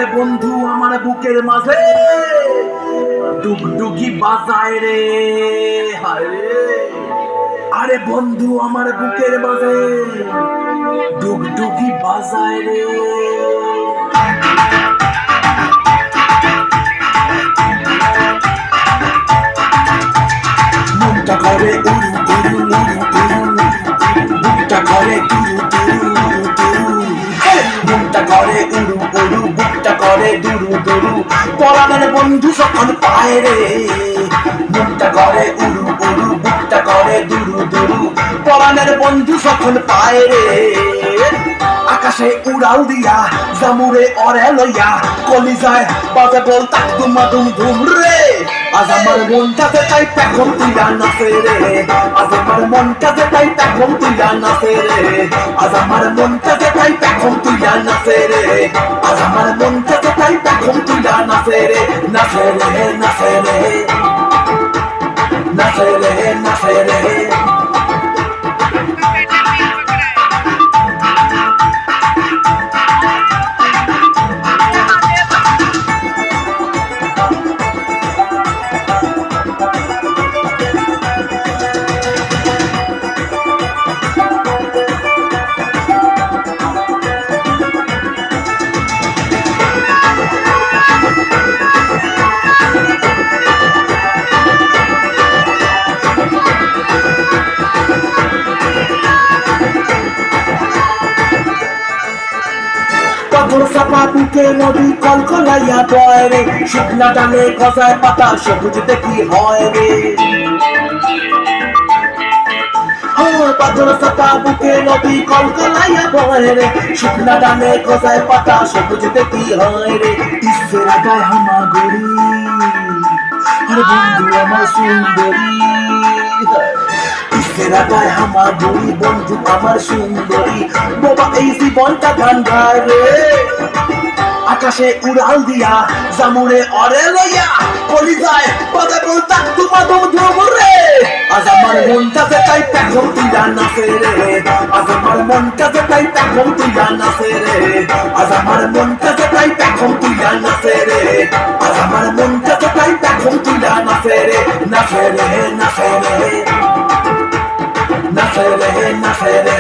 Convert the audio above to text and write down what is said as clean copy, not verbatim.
আরে বন্ধু আমার বুকের মাঝে ডুগডুগি বাজায় রে, হায় রে। আরে বন্ধু আমার বুকের মাঝে ডুগডুগি বাজায় রে। মনটা করে উড়ু উড়ু উড়ু উড়ু, বুকটা করে দুরু দুরু দুরু, মনটা করে উড়ু উড়ু, বুকটা করে দুরু দুরু, পরাণের বন্ধু যখন পায় রে। মনটা করে উড়ু উড়ু, বুকটা করে দুরু দুরু, পরাণের বন্ধু যখন পায় রে। আকাশে উড়াল দিয়া জামুরে অরে লইয়া কলিজায় বাজে বল তাক দুমা দুম ধুম রে। আজ আমার মনটাতে তাই পেখম তুইলা নাচে রে, আজ আমার মনটাতে তাই পেখম তুইলা নাচে রে, আজ আমার মনটাতে তাই পেখম তুইলা নাচে রে, আজ আমার মনটাতে তাই পেখম তুইলা নাচে রে। নাচে রে নাচে রে নাচে রে নাচে রে। পাথর চাপা বুকে নদী কলকলাইয়া বয় রে, শুকনা ডালে গজায় পাতা সবুজ দেখি হয় রে। পাথর চাপা বুকে নদী কলকলাইয়া বয় রে, শুকনা ডালে গজায় পাতা সবুজ দেখি হয় রে। ইসের আগায় হামাগুড়ি, আরে বন্ধু আমার সুন্দরী, ইসেরা গায় আমার বুড়ি বন্ধু আমার সুন্দরী, বাবা এই জীবনটা গান গায় রে। আকাশে উড়াল দিয়া জামুরে অরে লইয়া কলিজায় বাজে বল তাক দুমা দুম ধুম রে। আজ আমার মনটাতে তাই পেখম তুইলা নাচে রে, আজ আমার মনটাতে তাই পেখম তুইলা নাচে রে, আজ আমার মনটাতে তাই পেখম তুইলা নাচে রে, আজ আমার মনটাতে তাই পেখম তুইলা নাচে রে। নাচে রে নাচে রে নাচে রে নাচে রে।